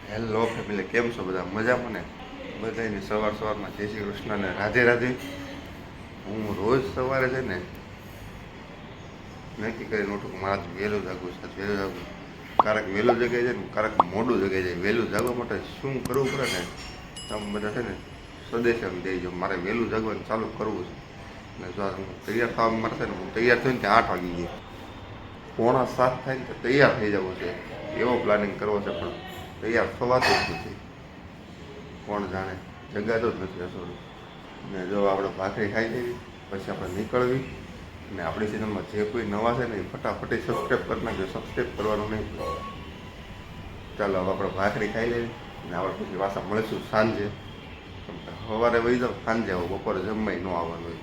Hello family, કેમ છો બધા? મજામાં ને? બધાની સવારમાં જય શ્રી કૃષ્ણ ને રાધે રાધે. હું રોજ સવારે છે ને નક્કી કરીને ઉઠું કે મારા વહેલું જાગવું છે, વહેલું જાગવું. ક્યારેક વહેલું જગાઈ જાય ને ક્યારેક મોડું જગાઈ જાય. વહેલું જાગવા માટે શું કરવું પડે ને તમે બધા છે ને સદેશન દેજો. મારે વહેલું જાગવાનું ચાલુ કરવું છે ને જો હું તૈયાર થવા માટે છે ને હું તૈયાર થઈને ત્યાં 8 વાગી જાય. 6:45 થાય ને તો તૈયાર થઈ જવું છે એવો પ્લાનિંગ કરવો છે, પણ તૈયાર થવાતું જ નથી. કોણ જાણે, જગાતો જ નથી રસોડું. ને જો આપણે ભાખરી ખાઈ લેવી પછી આપણે નીકળવી. ને આપણી ચેનલમાં જે કોઈ નવા છે ને એ ફટાફટી સબસ્ક્રાઈબ કરી નાખજો. સબસ્ક્રાઈબ કરવાનું નહીં. ચાલો હવે આપણે ભાખરી ખાઈ લેવી ને આપણે પછી પાછા મળીશું સાંજે. સવારે વહી જાઓ, સાંજે આવો, બપોરે જમવાય ન આવવાનું હોય.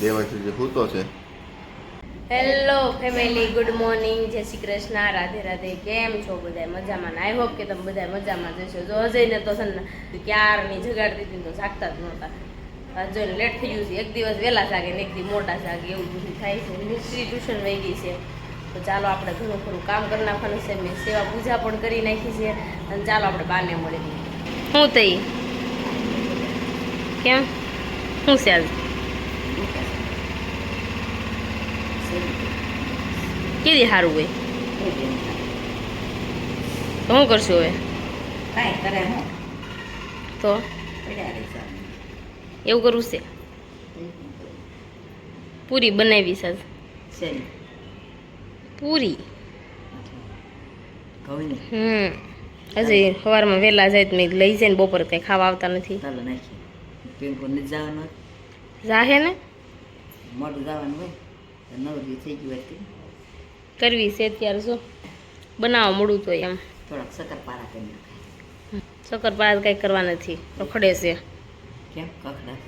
દેવાથી જે સૂતો છે. હેલો ફેમિલી, ગુડ મોર્નિંગ, જય શ્રી કૃષ્ણ, રાધે રાધે. કેમ છો બધા? મજામાં ને? આઈ હોપ કે તમે બધા મજામાં જશો. જો અજયને તો છે ને ક્યારની જગાડતી હતી તો જાગતા જ નહોતા. જોઈને લેટ થઈ ગયું છે. એક દિવસ વહેલા જાગે ને એક દિવસ મોટા જાગે, એવું બધું થાય છે. મિસ્ત્રી ટ્યુશન વહી ગઈ છે તો ચાલો આપણે ઘણું ખરું કામ કરી નાખવાનું છે. મેં સેવા પૂજા પણ કરી નાખી છે અને ચાલો આપણે બાને મળી. શું થઈ? કેમ શું છે આજે? કેવી સારું હોય તો શું કરશું હવે? કાંઈ કરે હું તો પડ્યા રહેશે. એવું કરવું છે? પૂરી બનાવી સાજ. શેની? પૂરી. ઘઉંની? હજી સવારમાં વહેલા જાય તો મેં લઈ જાય ને બપોરે કંઈ ખાવા આવતા નથી. ચાલો નાખીએ. પિંકુ નથી જવાનું? જાહે ને મોડું જવાનું હોય તો 9 દી થઈ ગયું હોય કરવી છે અત્યારે. શું બનાવવા મળું તો એમ થોડાક શક્કરપારા કરી નાખાય. શક્કરપારા કંઈ કરવા નથી. રખડે છે, કેમ કખડા?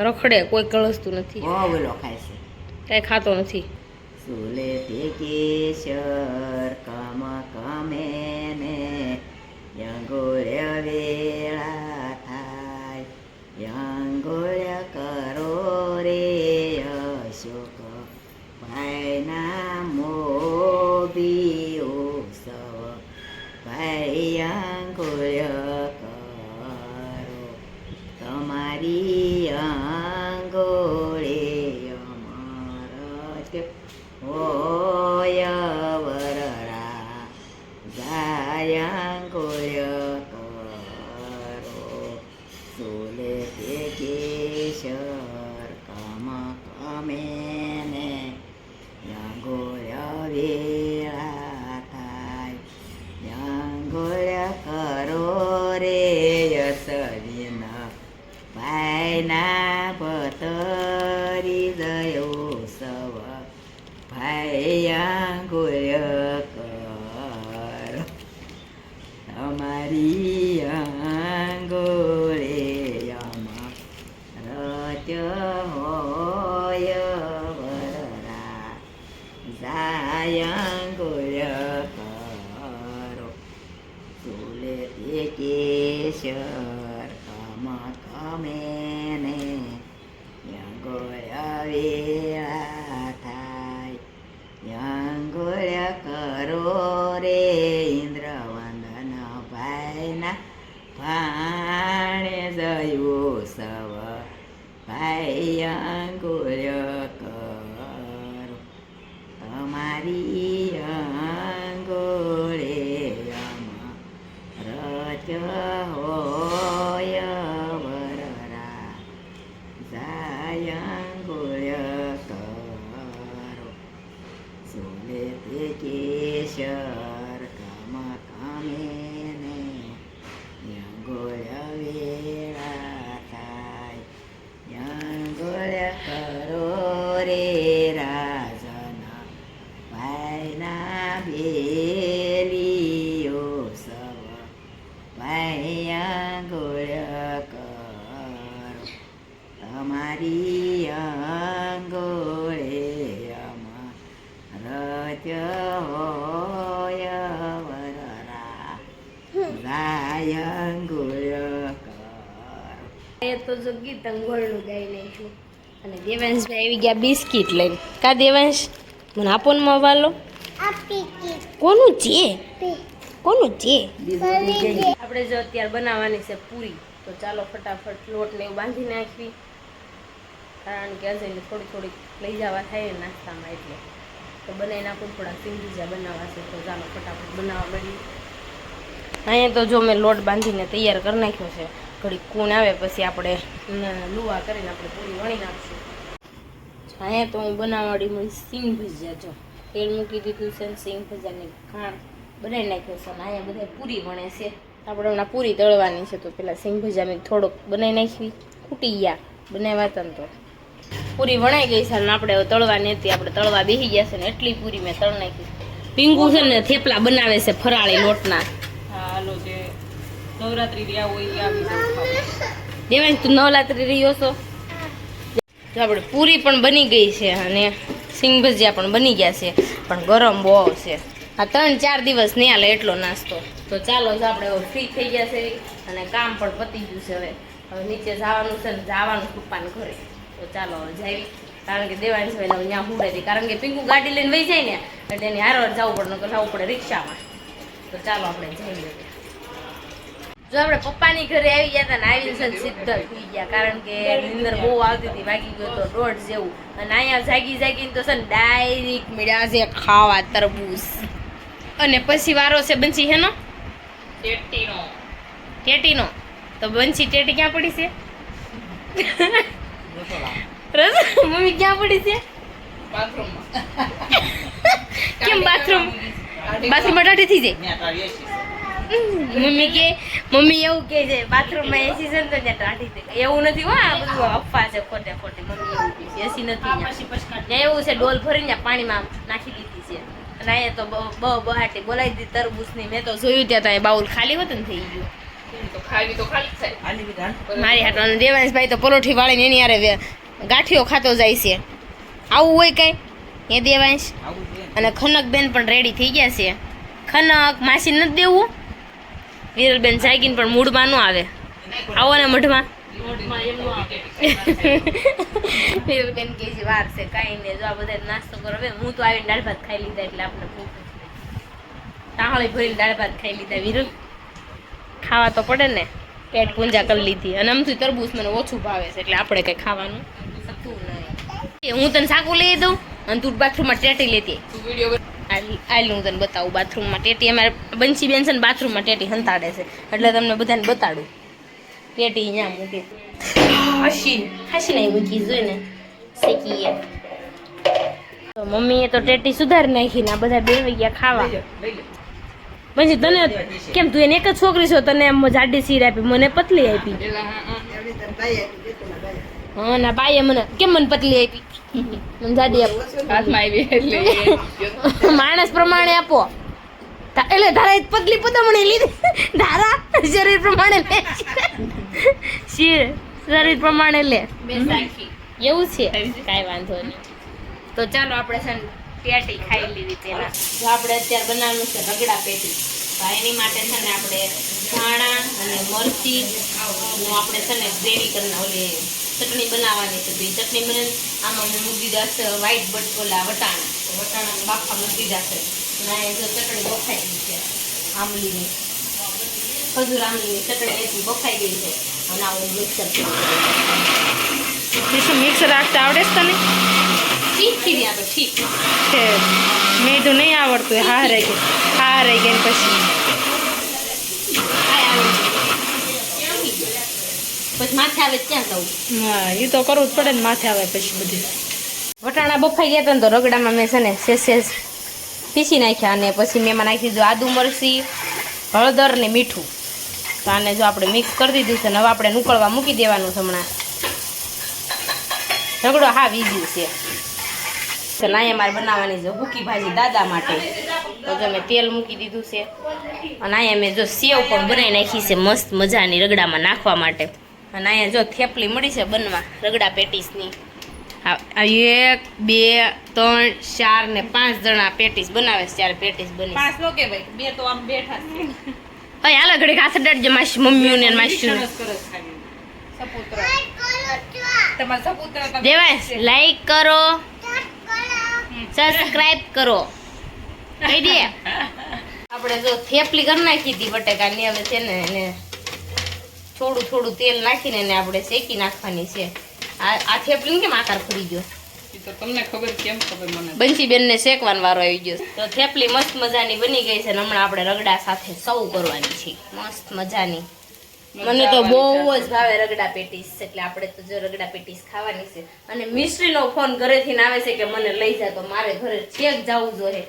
રખડે, કોઈ કળસતું નથી, બહુ ઓલો ખાય છે. કાંઈ ખાતો નથી. સુલે તે કેશર કામ કામે ને યંગોળ્ય વેળા થાય. યંગોળ્ય કરો રે અશોક ભાઈના મોભી ઉત્સવ. ભાઈ યંગોળ્ય કરો તમારી આંગોળે અમર હોય વરડા જાયાંગોળ્ય કરો. સોલે તે કેશર કામ કામે ને યાંગોળ્ય વેળા થાય. યાંગોળ્ય કરો રે યસવીના ભાઈના પતરી ગયો સવ. ભાઈ યાંગોળ્ય કરો તમારી આંગોળે આમાં રચ હોય વરરા જાયાંગોળ્ય કરો. સોલે તે કેશર કામ કામે ને યાંગોળ્ય વેળા થાય. યાંગોળ્ય કરો રે ઇન્દ્રવંદન ભાઈના ભાણે જયો સવ. ભાઈ યાંગોળ્ય કરો તમારી આંગોળે આમાં રચ હોય વરરા જાયાંગોળ્ય કરો. સોલે તે કેશર કામ કામે ને યાંગોળ્ય વેળા થાય. યાંગોળ્ય કરો રે રાજના ભાઈના બેલીઓ સવ. ભાઈ યાંગોળ્ય કરો તમારી આંગોળે આમાં રચ હોય વરરા જાયાંગોળ્ય કરો. એ તો જો ગીત અંગોળનું ગાઈ નાખ્યું અને દેવાંશભાઈ આવી ગયા બિસ્કિટ લઈને. કા દેવાંશ, મને આપો ને મોબાઈલ. કોનું છે? કોનું છે બીજું બધું જઈ. આપણે જો અત્યારે બનાવવાની છે પૂરી, તો ચાલો ફટાફટ લોટ ને એવું બાંધી નાખવી, કારણ કે અજયને થોડી થોડી લઈ જવા થાય ને નાસ્તામાં, એટલે તો બનાવી નાખું. થોડા સિંગ ભજીયા બનાવવા છે, તો ચાલો ફટાફટ બનાવવા માંડીએ. અહીંયા તો જો મેં લોટ બાંધીને તૈયાર કરી નાખ્યો છે, ઘડી કૂણ આવે પછી આપણે લુવા કરીને આપણે પૂરી વણી નાખશું. અહીંયા તો હું બનાવવાડી મળી સિંગ ભજીયા. જો તેલ મૂકી દીધું છે, સિંગ ભજીયાની ખાંડ બનાવી નાખ્યો છે, અને અહીંયા બધા પૂરી વણે છે. આપણે હમણાં પૂરી તળવાની છે, તો પેલા સિંગ ભજીયા મેં થોડોક બનાવી નાખવી, ખૂટી ગયા બનાવ્યા હતા ને તો પૂરી વણાઈ ગઈ છે, અને આપણે તળવાની હતી, આપણે તળવા બેસી ગયા છે ને એટલી પૂરી મેં તળ નાખી. પીંગુ છે ને થેપલા બનાવે છે ફરાળી લોટના. હાલો જે નવરાત્રી રહ્યા હોય એ આવી જાવ. દેવાંશ તું નવરાત્રી રહ્યો છો. જો આપણે પૂરી પણ બની ગઈ છે અને સિંગ ભજીયા પણ બની ગયા છે, પણ ગરમ બહુ છે. આ 3-4 દિવસ નહીં હાલે એટલો નાસ્તો. તો ચાલો જો આપણે હવે ફ્રી થઈ ગયા છે અને કામ પણ પતી ગયું છે. હવે નીચે જવાનું છે ને જવાનું પપ્પાને ઘરે. તો ચાલો હવે જાવી, કારણ કે દેવાંશ ભાઈ ત્યાં હુડે હતી, કારણ કે પીંકુ ગાડી લઈને વહી જાય ને એટલે એની હારવાર જવું પડે, નકર જવું પડે રિક્ષામાં. તો ચાલો આપણે જઈએ. જો આપણે પપ્પાની ઘરે આવી ગયા હતા ને આવીને છે ને સીધા થઈ ગયા, કારણ કે નીંદર બહુ આવતી હતી, વાગી ગયો તો 1:30 જેવું. અને અહીંયા જાગીને તો છે ને ડાયરેક્ટ મળ્યા છે ખાવા તરબૂચ. અને પછી વારો છે બંસી હેનો ટેટીનો. તો બંસી ટેટી ક્યાં પડી છે? મમ્મી ક્યાં પડી છે? કેમ બાથરૂમમાં ટાટી થઈ જાય? મમ્મી એવું કે છે બાથરૂમમાં એસી છે ને તો ત્યાં ટાઢી થઈ. એવું નથી હો, આ બધું અફવા છે ખોટે ખોટી. મમ્મી એવું કે છે એસી નથી ત્યાં, એવું છે ડોલ ભરીને પાણીમાં નાખી દીધી છે. અને અહીંયા તો બહાટી બોલાવી દીધી તરબૂચની. મેં તો જોયું ત્યાં તો બાઉલ ખાલી હોત ને થઈ ગયું. મારી હાટો અને દેવાંશભાઈ તો પરોઠી વાળીને એની હારે ગાંઠિયો ખાતો જાય છે. આવું હોય કઈ એ દેવાંશ? અને ખનકબેન પણ રેડી થઈ ગયા છે. ખનક માસી નથી દેવું? વિરલબેન જાગીને પણ મૂડમાં ન આવે. આવો ને મઢમાં. વિરલબેન કે છે વાર છે કાંઈ નહીં, જો આ બધા નાસ્તો કરો. હવે હું તો આવીને દાળ ભાત ખાઈ લીધા, એટલે આપણે ભૂખ ટાહળી ભરીને દાળ ભાત ખાઈ લીધા. વિરલ ખાવા તો પડે ને, પેટ પૂંજા કરી લીધી. અને આમથી તરબૂચ મને ઓછું ભાવે છે, એટલે આપણે કંઈ ખાવાનું થતું નહીં. હું તને સાકું લઈ દઉં અને તું બાથરૂમમાં ટેટી લેતી. આલ હું તને બતાવું બાથરૂમમાં ટેટી. અમારે બંસી બેન છે ને બાથરૂમમાં ટેટી હંતાડે છે, એટલે તમને બધાને બતાડું. ટેટી અહીંયા મૂકી હાસી નહીં મૂકી જોઈને શેકીએ. તો મમ્મીએ તો ટેટી સુધારી નાખીને આ બધા બેસી ગયા ખાવા. પછી તને કેમ, તું એને એક જ છોકરી છો, તને એમ જાડી શીર આપી, મને પતલી આપી. હા ના બાઈએ મને કેમ મને પતલી આપી? મને જાડી આપો. માણસ પ્રમાણે આપો. એટલે ધારા પતલી પતમણી લીધી, ધારા શરીર પ્રમાણે લે, શરીર પ્રમાણે લે. એવું છે, કાંઈ વાંધો નહીં. તો ચાલો આપણે છે ને પેટી ખાઈ લીધી પેલા. જો આપણે અત્યારે બનાવવાનું છે રગડા પેટી. તો એની માટે છે ને આપણે ધાણા અને મરચી આપણે છે ને ગ્રેવી કરીને ઓલી ચટણી બનાવવાની છે. તો એ ચટણી બને આમાં મેં મૂકી દીધા છે વ્હાઈટ બટકોલા વટાણા. તો વટાણા બાફા મૂકી દીધા છે. અને જો ચટણી બફાઈ ગઈ છે આંબલીની, ખજૂર આંબલીની ચટણી એટલી બફાઈ ગઈ છે. અને આવું મિક્સર મિક્સર રાખતા આવડે છે તને? શીખી આપણે ઠીક છે. મીઠું નહીં આવડતું, હા રહી ગઈ પછી પછી માથે આવે ક્યાં જવું? હા એ તો કરવું જ પડે ને, માથે આવે પછી બધી. વટાણા બફાઈ ગયા હતા ને તો રગડામાં મેં છે ને સેસ પીસી નાખ્યા. અને પછી મેં એમાં નાખી દીધું આદુ મરચી, હળદર ને મીઠું. તો આને જો આપણે મિક્સ કરી દીધું છે ને હવે આપણે ઉકળવા મૂકી દેવાનું છે. હમણાં રગડો હા વીજ્યું છે. અહીંયા મારે બનાવવાની છે ભૂકી ભાજી દાદા માટે. તો જો મેં તેલ મૂકી દીધું છે. અને અહીંયા મેં જો સેવ પણ બનાવી નાખી છે મસ્ત મજાની રગડામાં નાખવા માટે. અને અહીંયા જો થેપલી મળી છે બનવા રગડા પેટીસની. 1 2 3 4 ને 5 જણા પેટીસ બનાવે છે. ત્યારે પેટીસ બની 5 નો કે ભાઈ, 2 તો આમ બેઠા છે. ભાઈ હાલ ઘડી હાથ અડાડજે માસી મમ્મીઓને માસી સપુત્ર તમારા સપુત્ર દેવાંશ લાઈક કરો, સબસ્ક્રાઇબ કરો, કહી દે. આપણે જો થેપલી કરી નાખી હતી બટેકાની, હવે છે ને એને થોડું થોડું તેલ નાખીને એને આપણે શેકી નાખવાની છે. આ થેપલી કેમ આકાર ફરી ગયો? તો તમને ખબર કેમ ખબર મને? બંસીબેનને શેકવાનો વારો આવી ગયો. તો થેપલી મસ્ત મજાની બની ગઈ છે ને હમણાં આપણે રગડા સાથે સર્વ કરવાની છે. મસ્ત મજાની. મને તો બહુ જ ભાવે રગડા પેટીસ, એટલે આપણે તો જો રગડા પેટીસ ખાવાની છે. અને મિસ્ત્રીનો ફોન ઘરેથી આવે છે કે મને લઈ જા, તો મારે ઘરે છેક જવું જોઈએ.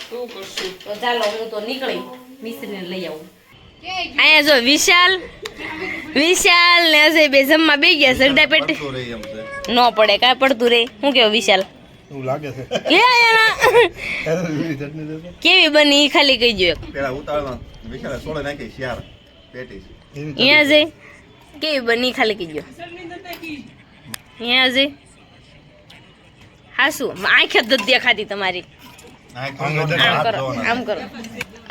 શું કરશું? તો ચાલો હું તો નીકળી મિસ્ત્રીને લઈ આવું. અહીંયા જો વિશાલ ને અજય બે જમવા બે ગયા. રગડા પેટીસ ન પડે, કાંઈ પડતું રે. શું કેવું વિશાલ? કેવી બની ઈ ખાલી કહી દો. અહીંયા જઈ કેવી બની ખાલી કહી દો. અહીંયા જઈ હા શું આંખે જ દેખાતી તમારી. આમ કરો.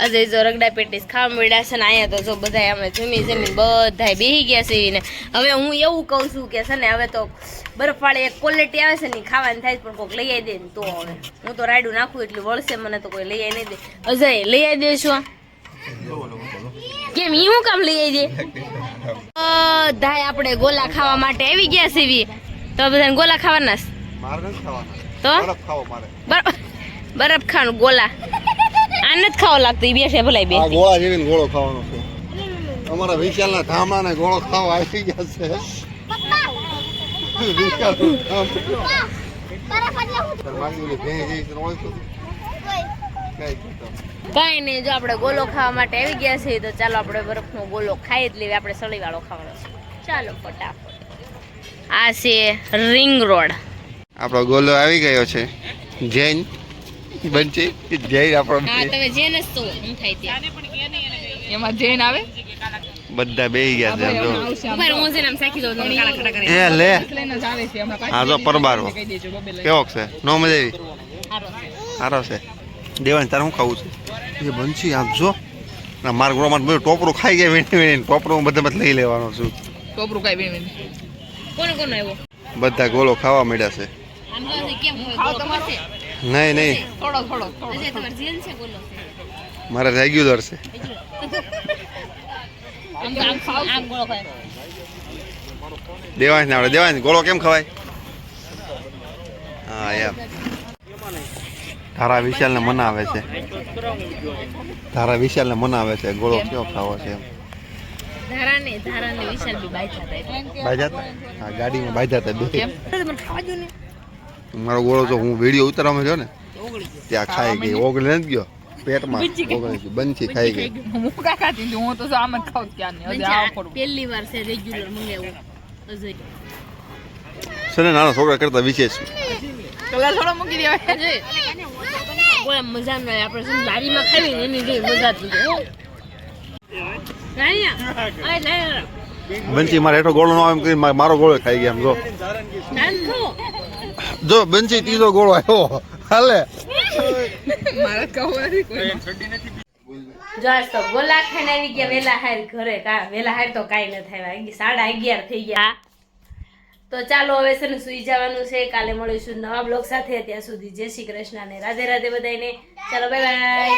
અજય જો રગડા પેટીસ ખાવા મળ્યા છે ને અહીંયા તો જો બધા અમે જમી બધા બેસી ગયા છે ને. હવે હું એવું કહું છું કે છે ને હવે તો બરફવાળી એક ક્વોલિટી આવે છે ને ખાવાની થાય પણ કોઈક લઈ આવી દે ને તો. હવે હું તો રાયડું નાખું એટલું વળશે મને તો કોઈ લઈ આવી નહીં દે. અજય લઈ આવી દેશું કેમ ઈ હું કામ લઈ આવી દે? બધા આપણે ગોલા ખાવા માટે આવી ગયા છે. તો બધાને ગોલા ખાવાના તો બરફ ખાવાનું ગોલા આ નથી ખાવા લાગતું. ઈ બેસે ભલાઈ બે ગોળા જેવી ગોળો ખાવાનો છે. અમારા વિશાલના ધામણાને ગોળો ખાવા આવી ગયા છે. કઈ નહીં, જો આપણે ગોલો ખાવા માટે આવી ગયા છીએ તો ચાલો આપણે બરફનો ગોલો ખાઈ જ લઈએ. આપણે સળી વાળો ખાવાનો છે. ચાલો ફટાફટ. આ છે રિંગ રોડ. આપણો ગોલો આવી ગયો છે. જૈન બનશે જૈન આપણો. હા તમે જેને જ તો હું થાય ત્યાં એમાં જૈન આવે બધા બેહી ગયા છે. ઉપર હું છે ને આમ સાખી દઉં તમને કાળા કાળા કરે. એ લે લઈને જ આવે છે હમણાં. હા જો પરબારો કહી દેજો બબે લઈ. કેવો છે? નો મજા આવી? સારો છે. સારો છે. દેવાન તારે શું ખાવું છે? એ બનશી આમ જો ના મારા ગોળામાં બધું ટોપરું ખાઈ ગયા વીણી વીણી. ટોપરું બધા લઈ લેવાનો છું. ટોપરું કઈ બીણ કોનો કોનો આવ્યો? બધા ગોળો ખાવા મળ્યા છે. આમ જો કેમ હોય ગોલો પડશે? નહીં નહીં થોડો થોડો અજય તમારે જેન છે ગોલો છે? મારે રેગ્યુલર છે. આમ તો આમ ગોળો ખાય. દેવાંશ ને આપણે દેવાંશ ગોળો કેમ ખવાય? હા એમ. તારા વિશાલને મનાવે છે. તારા વિશાલને મનાવે છે ગોળો કેવો ખાવો છે એમ. ધારાને વિશાલ બી બાઈતા હતા એટલે બાજા હા ગાડીમાં બાજા હતા બે. મને ખાવા દો ને. મારો ગોળો તો હું વિડીયો ઉતારવામાં ગયો ને ઓગળી ત્યાં ખાઈ ગઈ. ઓગળી નથી ગયો પેટમાં ઓગળી ગઈ. બંછી ખાઈ ગઈ. હું કા ખાતી હતી? હું તો આમ જ ખાઉં ક્યાં ને હજી આ ફોડું. પહેલી વાર છે રેગ્યુલર મંગાવ્યું અજય. છે ને નાના છોકરા કરતા વિશેષ. કલર થોડો મૂકી દેવાય. અજય કોઈ મજા ન આવે. આપણે શું લારીમાં ખાવી ને એની જેવી મજા જ નથી. બંછી મારે એટલો ગોળો ન આવે એમ કરી મારો ગોળો ખાઈ ગયા એમ જો. જો બંછી ત્રીજો ગોળો આવ્યો હાલે. મારે કહું નથી કોઈ. જો આજ તો ગોલા ખાઈને આવી ગયા વેલા હાર ઘરે. વેલા હાર તો કાંઈ ન થાય. 11:30 થઈ ગયા. તો ચાલો હવે છે ને સુઈ જવાનું છે. કાલે મળીશું નવા બ્લોગ સાથે. ત્યાં સુધી જય શ્રી કૃષ્ણ ને રાધે રાધે બધાને. ચાલો બાય બાય.